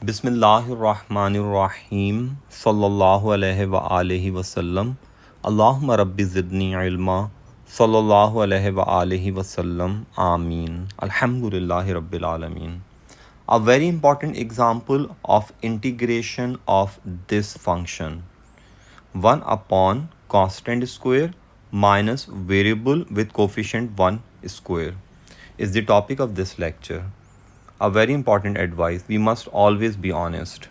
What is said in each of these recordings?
बिस्मिल्लाहिर्रहमानिर्रहीम सल्लल्लाहु अलैहि व आलिहि वसल्लम अल्लाहुम्मा रब्बि ज़िदनी इल्मा सल्लल्लाहु अलैहि व आलिहि वसल्लम आमीन अल्हम्दुलिल्लाहि रब्बिल आलमीन. A very important example of integration of this function 1 upon constant square minus variable with coefficient 1 square is the topic of this lecture. A very important advice, we must always be honest.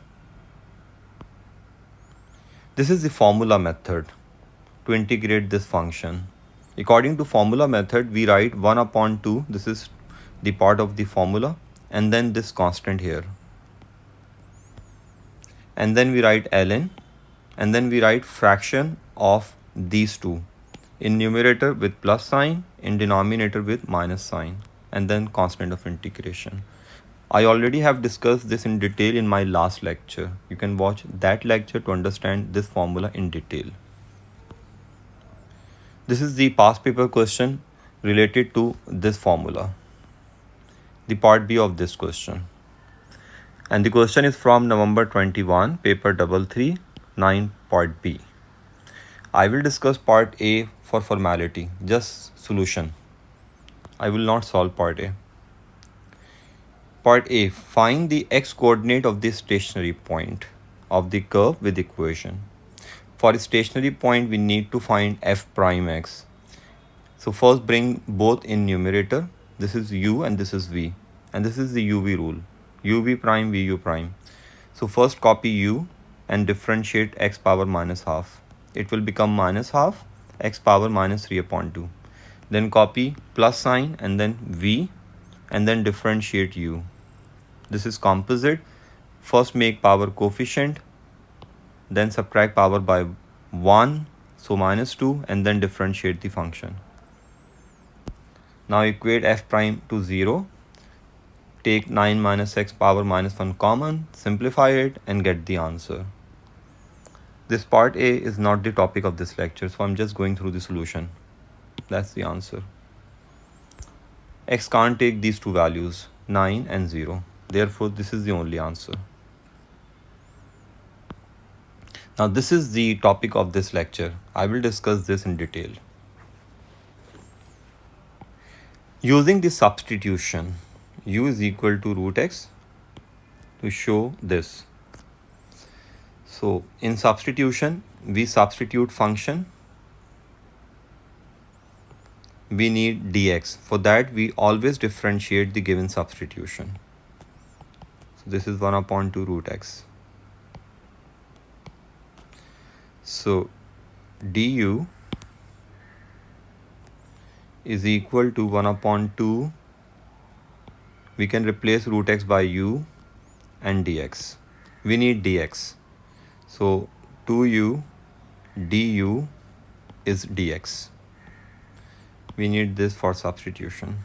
This is the formula method to integrate this function. According to formula method, we write 1 upon 2, this is the part of the formula, and then this constant here. And then we write ln, and then we write fraction of these two. In numerator with plus sign, in denominator with minus sign, and then constant of integration. I already have discussed this in detail in my last lecture. You can watch that lecture to understand this formula in detail. This is the past paper question related to this formula, the part B of this question. And the question is from November 21, paper 339, part B. I will discuss part A for formality, just solution. I will not solve part A. Part A, find the x-coordinate of the stationary point of the curve with equation. For a stationary point, we need to find f prime x. So first bring both in numerator. This is u and this is v. And this is the uv rule. uv prime, vu prime. So first copy u and differentiate x power minus half. It will become minus half x power minus 3 upon 2. Then copy plus sign and then v and then differentiate u. This is composite. First make power coefficient, then subtract power by 1, so minus 2, and then differentiate the function. Now equate f prime to 0. Take 9 minus x power minus 1 common, simplify it and get the answer. This part A is not the topic of this lecture, so I'm just going through the solution. That's the answer. X can't take these two values, 9 and 0. Therefore, this is the only answer. Now, this is the topic of this lecture. I will discuss this in detail. Using the substitution, u is equal to root x to show this. So, in substitution, we substitute function. We need dx. For that, we always differentiate the given substitution. So, this is 1 upon 2 root x. So, du is equal to 1 upon 2. We can replace root x by u and dx. We need dx. So, 2u du is dx. We need this for substitution.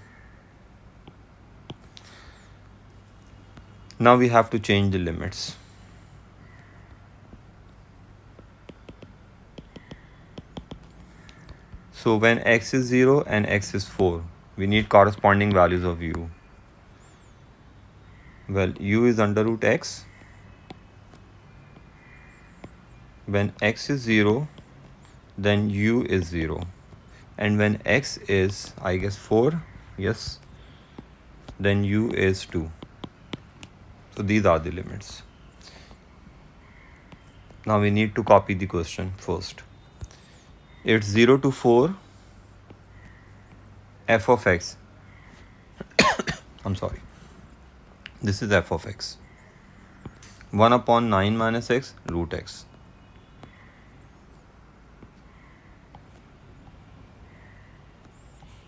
Now we have to change the limits. So when x is 0 and x is 4, we need corresponding values of u. Well, u is under root x. When x is 0, then u is 0. And when x is, I guess, 4, yes, then u is 2. So these are the limits. Now we need to copy the question first. It's 0 to 4, f of x. I'm sorry. This is f of x. 1 upon 9 minus x, root x.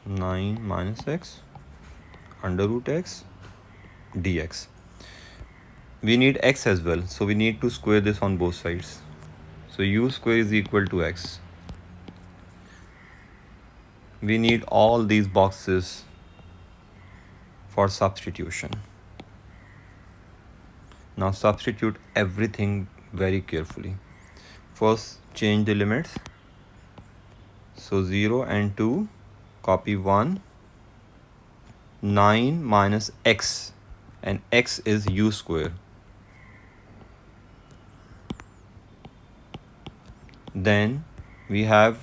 Nine minus x under root x dx. We need x as well, so we need to square this on both sides. So u square is equal to x. We need all these boxes for substitution. Now substitute everything very carefully. First change the limits. So 0 and 2, copy 1, 9 minus x, and x is u square. Then we have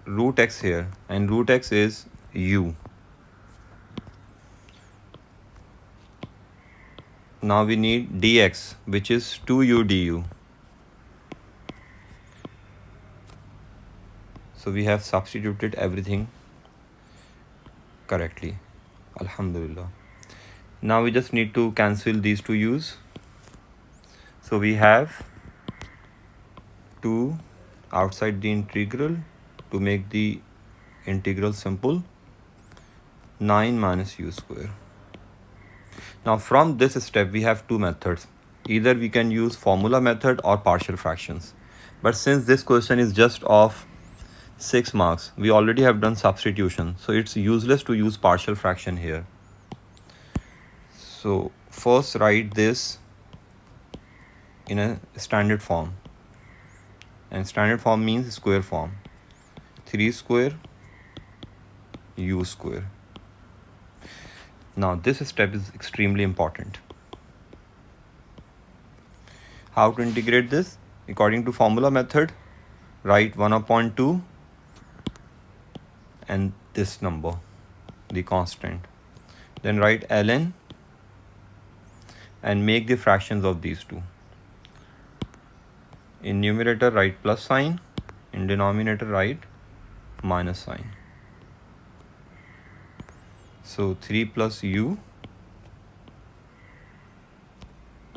root x here, and root x is u. Now we need dx, which is 2u du. So we have substituted everything correctly. Alhamdulillah. Now we just need to cancel these two u's. So we have 2 outside the integral to make the integral simple, 9 minus u square. Now from this step we have two methods. Either we can use formula method or partial fractions. But since this question is just of 6 marks, we already have done substitution, so it's useless to use partial fraction here. So first write this in a standard form, and standard form means square form. 3 square u square. Now this step is extremely important. How to integrate this? According to formula method, write 1/2 and this number, the constant. Then write ln and make the fractions of these two. In numerator write plus sign, in denominator write minus sign. So 3 plus u,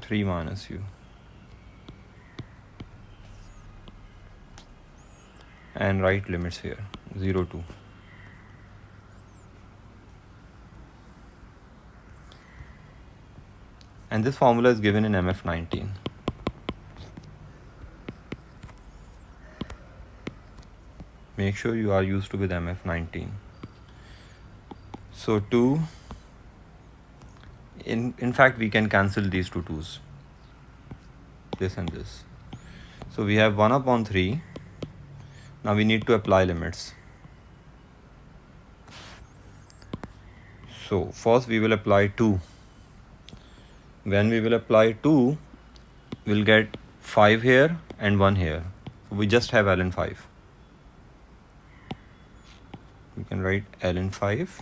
3 minus u. And write limits here, 0 to. And this formula is given in MF19. Make sure you are used to with MF19. So 2, in fact we can cancel these two 2's, this and this. So we have 1/3. Now we need to apply limits. So first we will apply 2. When we will apply 2, we'll get 5 here and 1 here. We just have ln 5. We can write ln 5.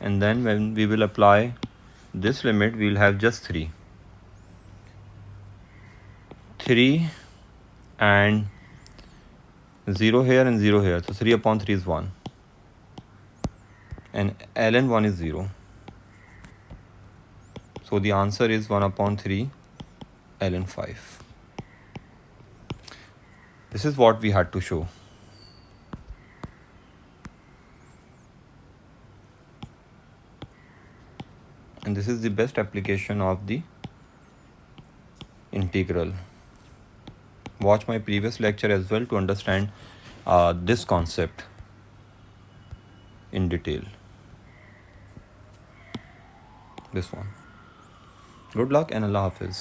And then when we will apply this limit, we'll have just 3. 3 and 0 here and 0 here. So 3/3 is 1. And ln 1 is 0. So the answer is 1/3 ln 5. This is what we had to show. And this is the best application of the integral. Watch my previous lecture as well to understand this concept in detail. This one. Good luck and Allah Hafiz.